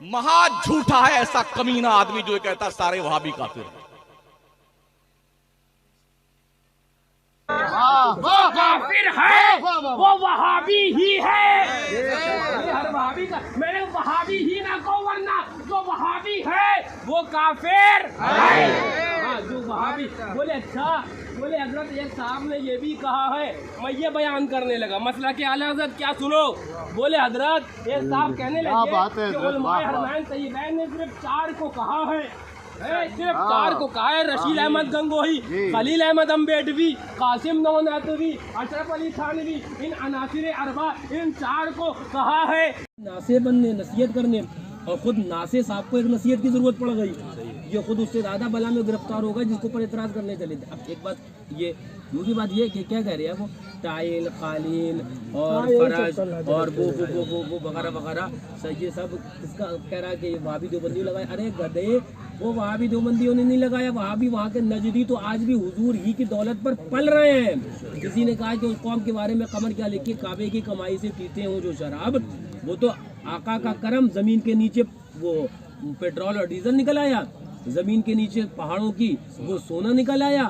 مہا جھوٹا ہے ایسا کمینہ آدمی جو کہتا سارے وہابی کافر ہیں. وہ کافر ہے وہ وہابی ہی ہے. ہر وہابی کا میں نے وہابی ہی نہ کہو ورنہ جو وہابی ہے وہ کافر ہے. ہاں جو وہابی بولے اچھا بولے حضرت ایک صاحب نے یہ بھی کہا ہے, میں یہ بیان کرنے لگا مسئلہ کہ اعلیٰ حضرت کیا سنو. بولے حضرت ایک صاحب کہنے لگے کہ علماء حرمین طیبین نے صرف 4 کو کہا ہے, صرف 4 کو کہا ہے. رشید احمد گنگوہی, خلیل احمد امبیڈوی, قاسم نوناتوی, اشرف علی تھانوی, ان عناصر اربع ان 4 کو کہا ہے. ناصح بننے نصیحت کرنے اور خود ناصح صاحب کو ایک نصیحت کی ضرورت پڑ گئی. یہ خود اس سے زیادہ بلا میں گرفتار ہوگا جس کو پر اعتراض کرنے چلے تھے. اب ایک بات یہ دوسری بات یہ کہ کیا کہہ رہے ہیں وہ ٹائل قالین اور فرش اور وہ وغیرہ وغیرہ یہ سب اس کا کہہ رہا ہے کہ وہابی دیوبندی لگائے. ارے گدھے وہ وہابی دیوبندیوں نے نہیں لگایا, وہابی وہاں کے نجدی تو آج بھی حضور ہی کی دولت پر پل رہے ہیں. کسی نے کہا کہ اس قوم کے بارے میں قمر کیا لکھی, کعبے کی کمائی سے پیتے ہوں جو شراب, وہ تو آقا کا کرم زمین کے نیچے وہ پیٹرول اور ڈیزل نکل آیا, زمین کے نیچے پہاڑوں کی وہ سونا نکل آیا.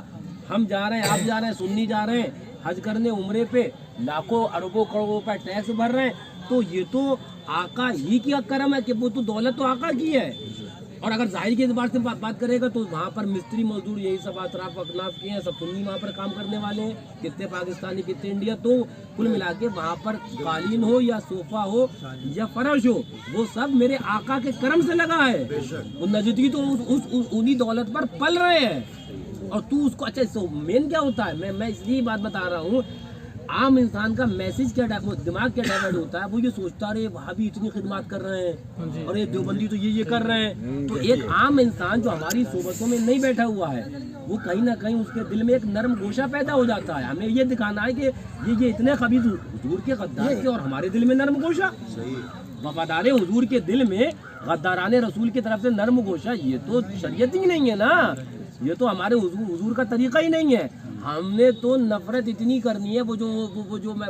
ہم جا رہے ہیں, آپ جا رہے ہیں, سنی جا رہے ہیں حج کرنے عمرے پہ, لاکھوں اربوں کروڑوں روپے ٹیکس بھر رہے ہیں. تو یہ تو آقا ہی کی کرم ہے کہ وہ تو دولت تو آقا کی ہے. اور اگر ظاہر کے اعتبار سے بات کرے گا تو وہاں پر مستری مزدور یہی سب اطراف اکناف کے ہیں, سب سنی وہاں پر کام کرنے والے ہیں, کتنے پاکستانی کتنے انڈیا. تو کل ملا کے وہاں پر قالین ہو یا صوفہ ہو یا فرش ہو وہ سب میرے آقا کے کرم سے لگا ہے. وہ نجدی تو انہی دولت پر پل رہے ہیں. اور تو اس کو اچھا مین کیا ہوتا ہے, میں اس لیے بات بتا رہا ہوں, عام انسان کا میسج کیا دماغ کیا ڈائیورٹ ہوتا ہے, وہ یہ سوچتا رہے وہابی اتنی خدمات کر رہے ہیں اور یہ دیوبندی تو یہ کر رہے ہیں. تو ایک عام انسان جو ہماری صحبتوں میں نہیں بیٹھا ہوا ہے وہ کہیں نہ کہیں اس کے دل میں ایک نرم گوشہ پیدا ہو جاتا ہے. ہمیں یہ دکھانا ہے کہ یہ اتنے خبیث حضور کے غدار کے اور ہمارے دل میں نرم گوشہ, وفادار حضور کے دل میں غداران رسول کی طرف سے نرم گوشہ, یہ تو شریعت ہی نہیں ہے نا, یہ تو ہمارے حضور کا طریقہ ہی نہیں ہے. ہم نے تو نفرت اتنی کرنی ہے, وہ جو میں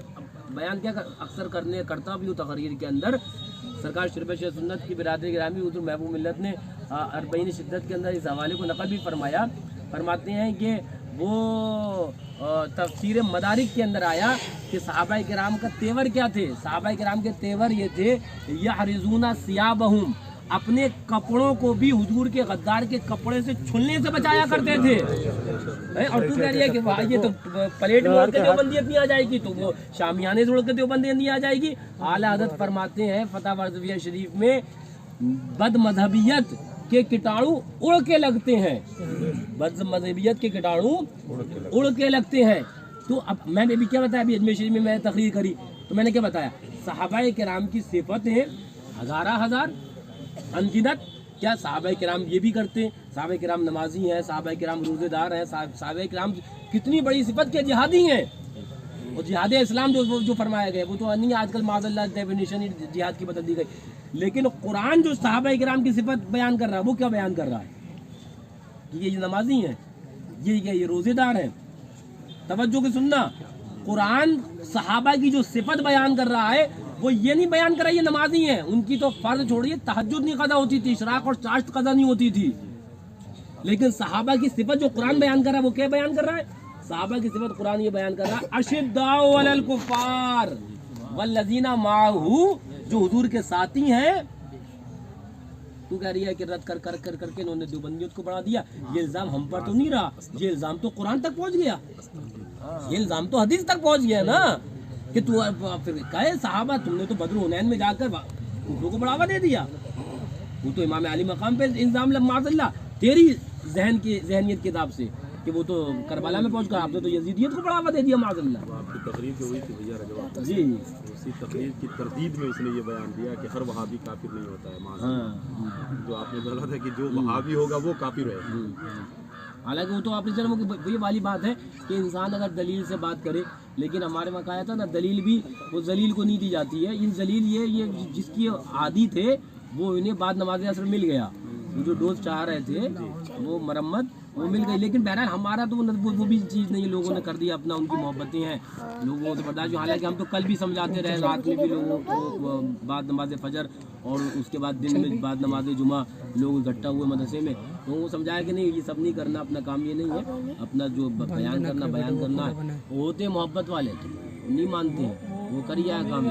بیان کیا اکثر کرتا بھی ہوں تقریر کے اندر. سرکار شرف شیخ سنت کی برادری گرامی حضور محبوب ملت نے اربعین شدت کے اندر اس حوالے کو نقل بھی فرمایا. فرماتے ہیں کہ وہ تفسیر مدارک کے اندر آیا کہ صحابہ کرام کا تیور کیا تھے. صحابہ کرام کے تیور یہ تھے یحرزون ثیابہم, اپنے کپڑوں کو بھی حضور کے غدار کے کپڑے سے چھلنے سے بچایا کرتے تھے. اور تو کہہ رہی ہے کہ یہ تو پلیٹ میں اوڑھ کے دیوبندیت نہیں آ جائے گی, تو وہ شامیانے سے اوڑھ کے دیوبندیت نہیں آ جائے گی. اعلیٰ حضرت فرماتے ہیں فتح رضویہ شریف میں بد مذہبیت کے کٹاڑو اڑ کے لگتے ہیں, بد مذہبیت کے کٹاڑو اڑ کے لگتے ہیں. تو اب میں نے بھی کیا بتایا, ابھی اجمیر شریف میں میں تقریر کری تو میں نے کیا بتایا, صحابہ کرام کی صفتیں ہزارہ ہزار انگنت. کیا صحابہ کرام یہ بھی کرتے ہیں, صحابہ کرام نمازی ہیں, صحابہ کرام روزے دار ہیں, صحابہ کرام کتنی بڑی صفت کے جہادی ہیں. اور جہاد اسلام جو فرمایا گیا وہ تو نہیں, آج کل معاذ اللہ ڈیفینیشن ہی جہاد کی بدل دی گئی. لیکن قرآن جو صحابہ کرام کی صفت بیان کر رہا ہے وہ کیا بیان کر رہا ہے کہ یہ نمازی ہیں, یہ روزے دار ہیں. توجہ کے سننا, قرآن صحابہ کی جو صفت بیان کر رہا ہے وہ یہ نہیں بیان کر رہا ہے یہ نمازی ہیں. ان کی تو فرض چھوڑیے تہجد نہیں قضا ہوتی تھی, اشراق اور چاشت قضا نہیں ہوتی تھی. لیکن صحابہ کی صفت جو قرآن بیان کر رہا ہے وہ کیا بیان کر رہا ہے, صحابہ کی صفت قرآن یہ بیان کر رہا ہے اشداء علی الکفار والذین معہ, جو حضور کے ساتھی ہیں. تو کہہ رہی ہے کہ رد کر کے انہوں نے دیوبندیت کو بڑھا دیا. یہ الزام ہم پر تو نہیں رہا, یہ الزام تو قرآن تک پہنچ گیا, یہ الزام تو حدیث تک پہنچ گیا نا کہ تو پھر کہے صحابہ تم نے تو بدر حنین میں جا کر کفر کو بڑھاوا دے دیا. وہ تو امام علی مقام پہ الزام معاذ اللہ تیری ذہنیت کے حساب سے کہ وہ تو کربلا میں پہنچ کر آپ نے تو یزیدیت کو بڑھاوا دے دیا معاذ اللہ. آپ کی تقریر جو ہوئی تھی بھیا رجب, جی اسی تقریر کی تردید میں اس نے یہ بیان دیا کہ ہر وہابی کافر نہیں ہوتا ہے معاذ اللہ. جو آپ نے بولا تھا کہ جو وہابی ہوگا وہ کافر ہے. حالانکہ وہ تو آپ نے چلو یہ والی بات ہے کہ انسان اگر دلیل سے بات کرے, لیکن ہمارے وہاں کہا تھا نا دلیل بھی وہ ذلیل کو نہیں دی جاتی ہے. یہ ذلیل یہ جس کی عادی تھے وہ انہیں بعد نماز عصر مل گیا, وہ جو ڈوز چاہ رہے تھے وہ مرمت وہ مل گئی، لیکن بہرحال ہمارا تو وہ بھی چیز نہیں ہے، لوگوں نے کر دیا اپنا، ان کی محبتیں ہیں لوگوں سے برداشت جو، حالانکہ ہم تو کل بھی سمجھاتے رہے، رات میں بھی لوگوں کو بعد نماز فجر اور اس کے بعد دن میں بعد نماز جمعہ لوگ اکٹھا ہوئے مدرسے میں، تو وہ سمجھایا کہ نہیں یہ سب نہیں کرنا، اپنا کام یہ نہیں ہے، اپنا جو بیان کرنا ہے، ہوتے ہیں محبت والے تو نہیں مانتے ہیں، وہ کر آیا کام